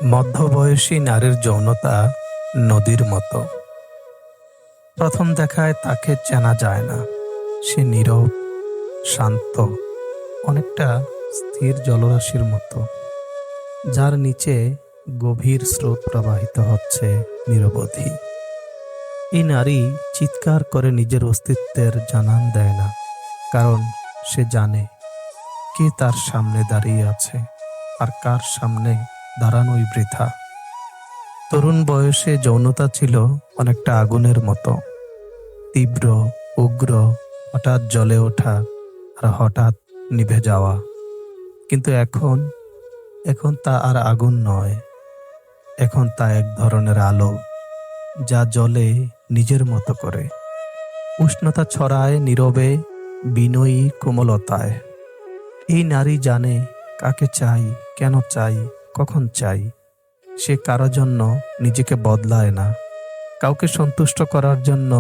মধ্যবয়সী নারীর যৌনতা নদীর মতো। প্রথম দেখায় তাকে চেনা যায় না। সে নীরব, শান্ত, অনেকটা স্থির জলরাশির মতো, যার নিচে গভীর স্রোত প্রবাহিত হচ্ছে নিরবধি। এই নারী চিৎকার করে নিজের অস্তিত্বের জানান দেয় না, কারণ সে জানে কে তার সামনে দাঁড়িয়ে আছে আর কার সামনে দাঁড়ানোই বৃথা। তরুণ বয়সে যৌনতা ছিল অনেকটা আগুনের মতো, তীব্র, উগ্র, হঠাৎ জ্বলে ওঠা আর হঠাৎ নিভে যাওয়া। কিন্তু এখন এখন তা আর আগুন নয়, এখন তা এক ধরনের আলো, যা জ্বলে নিজের মতো করে। উষ্ণতা ছড়ায় নীরবে, বিনয়ী কোমলতায়। এই নারী জানে কাকে চাই, কেন চাই, কখন চাই। সে কারো জন্য নিজেকে বদলায় না, কাউকে সন্তুষ্ট করার জন্য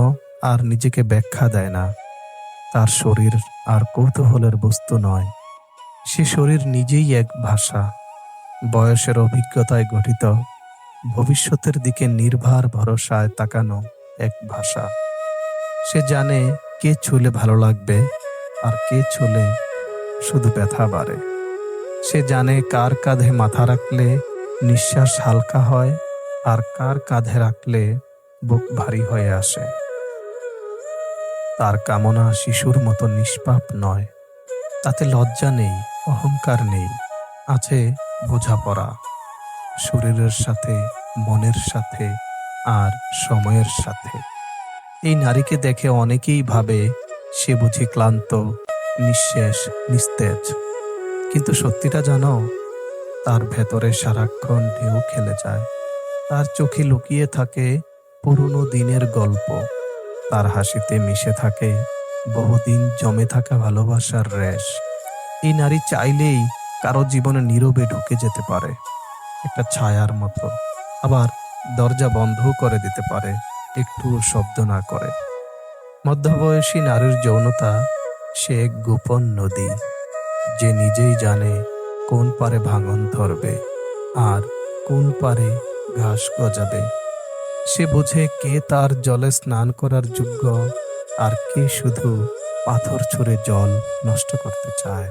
আর নিজেকে ব্যাখ্যা দেয় না। তার শরীর আর কৌতূহলের বস্তু নয়, সে শরীর নিজেই এক ভাষা, বয়সের অভিজ্ঞতায় গঠিত, ভবিষ্যতের দিকে নির্ভার ভরসায় তাকানো এক ভাষা। সে জানে কে ছুলে ভালো লাগবে আর কে ছুলে শুধু ব্যথা বাড়ে। সে জানে কার কাঁধে মাথা রাখলে নিঃশ্বাস হালকা হয় আর কার কাঁধে রাখলে বুক ভারী হয়ে আসে। তার কামনা শিশুর মতো নিষ্পাপ নয়, তাতে লজ্জা নেই, অহংকার নেই, আছে বোঝাপড়া, শরীরের সাথে, মনের সাথে আর সময়ের সাথে। এই নারীকে দেখে অনেকেই ভাবে সে বুঝি ক্লান্ত, নিঃশেষ, নিস্তেজ। কিন্তু সত্যিটা জানো, তার ভেতরে সারাক্ষণ ঢেউ খেলে যায়। তার চোখে লুকিয়ে থাকে পুরনো দিনের গল্প, তার হাসিতে মিশে থাকে বহুদিন জমে থাকা ভালোবাসার রেশ। এই নারী চাইলেই কারো জীবনে নীরবে ঢুকে যেতে পারে, একটা ছায়ার মতো, আবার দরজা বন্ধও করে দিতে পারে একটুও শব্দ না করে। মধ্যবয়সী নারীর যৌনতা সে এক গোপন নদী, যে নিজেই জানে কোন পারে ভাঙন ধরবে আর কোন পারে ঘাস গজাবে। সে বোঝে কে তার জলে স্নান করার যোগ্য আর কে শুধু পাথর ছুঁড়ে জল নষ্ট করতে চায়।